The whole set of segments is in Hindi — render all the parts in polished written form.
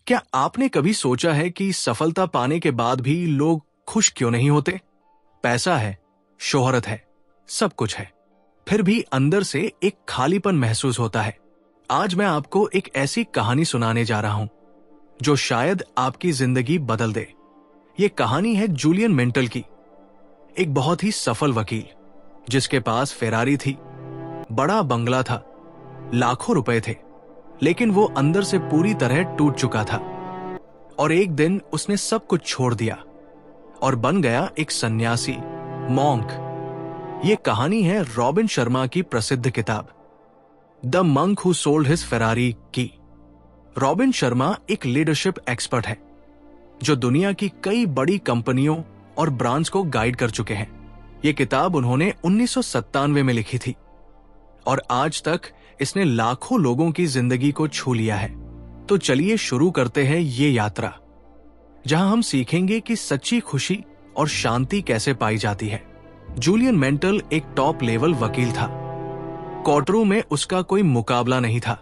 क्या आपने कभी सोचा है कि सफलता पाने के बाद भी लोग खुश क्यों नहीं होते? पैसा है, शोहरत है, सब कुछ है, फिर भी अंदर से एक खालीपन महसूस होता है। आज मैं आपको एक ऐसी कहानी सुनाने जा रहा हूं जो शायद आपकी जिंदगी बदल दे। ये कहानी है जूलियन मेंटल की, एक बहुत ही सफल वकील जिसके पास फेरारी थी, बड़ा बंगला था, लाखों रुपए थे, लेकिन वो अंदर से पूरी तरह टूट चुका था। और एक दिन उसने सब कुछ छोड़ दिया और बन गया एक सन्यासी, मॉन्क। ये कहानी है रॉबिन शर्मा की प्रसिद्ध किताब the monk who sold his Ferrari की। रॉबिन शर्मा एक लीडरशिप एक्सपर्ट है जो दुनिया की कई बड़ी कंपनियों और ब्रांड्स को गाइड कर चुके हैं। ये किताब उन्होंने 1997 में लिखी थी और आज तक इसने लाखों लोगों की जिंदगी को छू लिया है। तो चलिए शुरू करते हैं ये यात्रा, जहां हम सीखेंगे कि सच्ची खुशी और शांति कैसे पाई जाती है। जूलियन मेंटल एक टॉप लेवल वकील था। कोर्टरूम में उसका कोई मुकाबला नहीं था।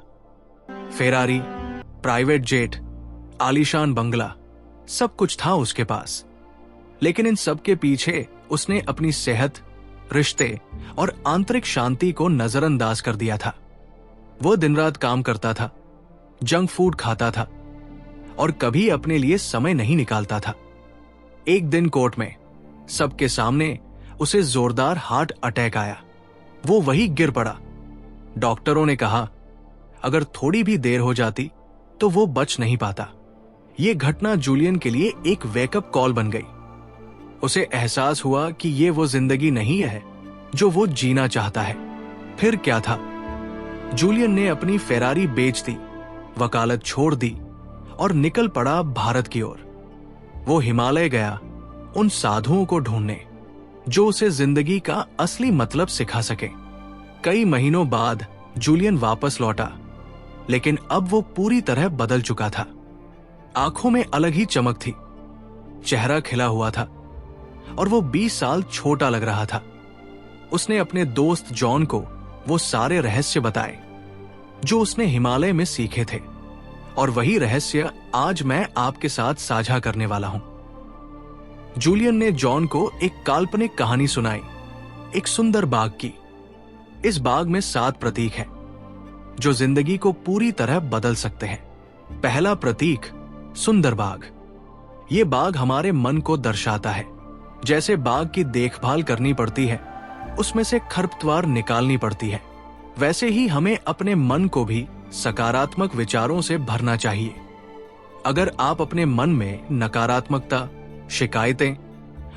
फेरारी, प्राइवेट जेट, आलीशान बंगला, सब कुछ था उसके पास। लेकिन इन सब के पीछे उसने अपनी सेहत, रिश्ते और आंतरिक शांति को नजरअंदाज कर दिया था। वो दिन रात काम करता था, जंक फूड खाता था और कभी अपने लिए समय नहीं निकालता था। एक दिन कोर्ट में सबके सामने उसे जोरदार हार्ट अटैक आया। वो वहीं गिर पड़ा। डॉक्टरों ने कहा अगर थोड़ी भी देर हो जाती तो वो बच नहीं पाता। ये घटना जूलियन के लिए एक वेकअप कॉल बन गई। उसे एहसास हुआ कि ये वो जिंदगी नहीं है जो वो जीना चाहता है। फिर क्या था? जूलियन ने अपनी फेरारी बेच दी, वकालत छोड़ दी और निकल पड़ा भारत की ओर। वो हिमालय गया उन साधुओं को ढूंढने जो उसे जिंदगी का असली मतलब सिखा सके। कई महीनों बाद जूलियन वापस लौटा, लेकिन अब वो पूरी तरह बदल चुका था। आंखों में अलग ही चमक थी, चेहरा खिला हुआ था और वो 20 साल छोटा लग रहा था। उसने अपने दोस्त जॉन को वो सारे रहस्य बताए जो उसने हिमालय में सीखे थे, और वही रहस्य आज मैं आपके साथ साझा करने वाला हूं। जूलियन ने जॉन को एक काल्पनिक कहानी सुनाई, एक सुंदर बाग की। इस बाग में 7 प्रतीक हैं जो जिंदगी को पूरी तरह बदल सकते हैं। पहला प्रतीक, सुंदर बाग। ये बाग हमारे मन को दर्शाता है। जैसे बाग की देखभाल करनी पड़ती है, उसमें से खरपतवार निकालनी पड़ती है, वैसे ही हमें अपने मन को भी सकारात्मक विचारों से भरना चाहिए। अगर आप अपने मन में नकारात्मकता, शिकायतें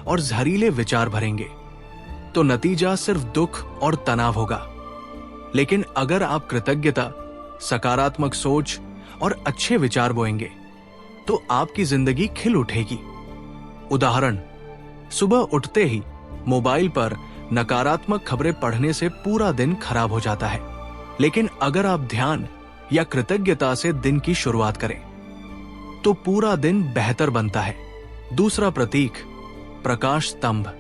और जहरीले विचार भरेंगे तो नतीजा सिर्फ दुख और तनाव होगा। लेकिन अगर आप कृतज्ञता, सकारात्मक सोच और अच्छे विचार बोएंगे तो आपकी जिंदगी खिल उठेगी। उदाहरण, सुबह उठते ही मोबाइल पर नकारात्मक खबरें पढ़ने से पूरा दिन खराब हो जाता है, लेकिन अगर आप ध्यान या कृतज्ञता से दिन की शुरुआत करें तो पूरा दिन बेहतर बनता है। दूसरा प्रतीक, प्रकाश स्तंभ,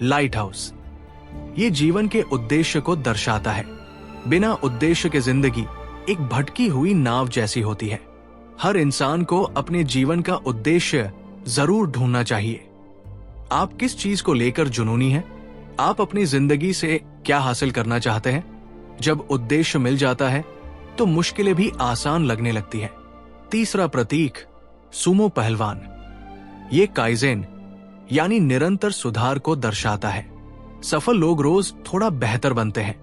लाइट हाउस। ये जीवन के उद्देश्य को दर्शाता है। बिना उद्देश्य के जिंदगी एक भटकी हुई नाव जैसी होती है। हर इंसान को अपने जीवन का उद्देश्य जरूर ढूंढना चाहिए। आप किस चीज को लेकर जुनूनी हैं? आप अपनी जिंदगी से क्या हासिल करना चाहते हैं? जब उद्देश्य मिल जाता है तो मुश्किलें भी आसान लगने लगती हैं। तीसरा प्रतीक, सुमो पहलवान। ये काइजेन यानी निरंतर सुधार को दर्शाता है। सफल लोग रोज थोड़ा बेहतर बनते हैं।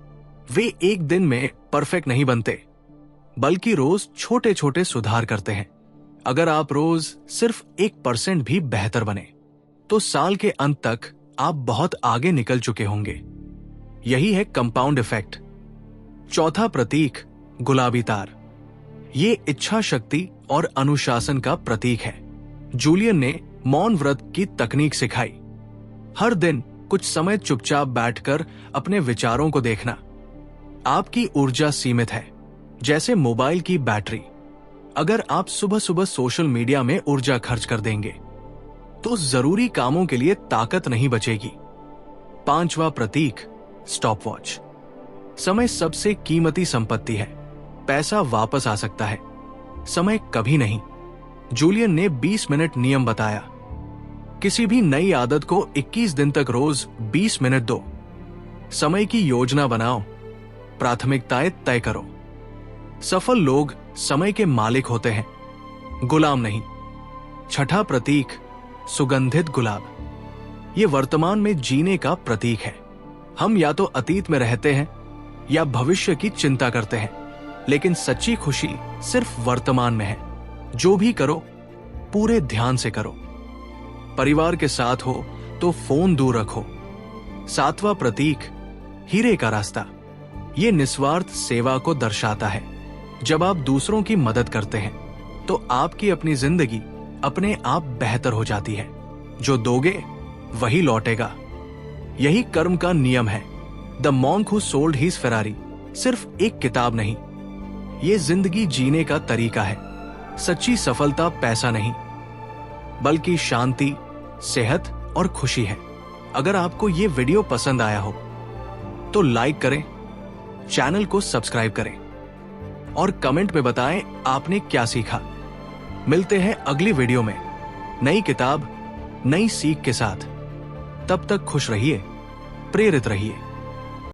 वे एक दिन में परफेक्ट नहीं बनते, बल्कि रोज छोटे छोटे सुधार करते हैं। अगर आप रोज सिर्फ 1% भी बेहतर बने तो साल के अंत तक आप बहुत आगे निकल चुके होंगे। यही है कंपाउंड इफेक्ट। चौथा प्रतीक, गुलाबी तार। ये इच्छा शक्ति और अनुशासन का प्रतीक है। जूलियन ने मौन व्रत की तकनीक सिखाई। हर दिन कुछ समय चुपचाप बैठकर अपने विचारों को देखना। आपकी ऊर्जा सीमित है, जैसे मोबाइल की बैटरी। अगर आप सुबह सुबह सोशल मीडिया में ऊर्जा खर्च कर देंगे तो जरूरी कामों के लिए ताकत नहीं बचेगी। पांचवा प्रतीक, स्टॉपवॉच। समय सबसे कीमती संपत्ति है। पैसा वापस आ सकता है, समय कभी नहीं। जूलियन ने 20 मिनट नियम बताया। किसी भी नई आदत को 21 दिन तक रोज 20 मिनट दो। समय की योजना बनाओ, प्राथमिकताएं तय करो। सफल लोग समय के मालिक होते हैं, गुलाम नहीं। छठा प्रतीक, सुगंधित गुलाब। ये वर्तमान में जीने का प्रतीक है। हम या तो अतीत में रहते हैं या भविष्य की चिंता करते हैं, लेकिन सच्ची खुशी सिर्फ वर्तमान में है। जो भी करो पूरे ध्यान से करो। परिवार के साथ हो तो फोन दूर रखो। सातवां प्रतीक, हीरे का रास्ता। ये निस्वार्थ सेवा को दर्शाता है। जब आप दूसरों की मदद करते हैं तो आपकी अपनी जिंदगी अपने आप बेहतर हो जाती है। जो दोगे वही लौटेगा। यही कर्म का नियम है। The monk who sold his Ferrari सिर्फ एक किताब नहीं, ये जिंदगी जीने का तरीका है। सच्ची सफलता पैसा नहीं, बल्कि शांति, सेहत और खुशी है। अगर आपको ये वीडियो पसंद आया हो तो लाइक करें, चैनल को सब्सक्राइब करें और कमेंट में बताएं आपने क्या सीखा। मिलते हैं अगली वीडियो में नई किताब, नई सीख के साथ। तब तक खुश रहिए, प्रेरित रहिए।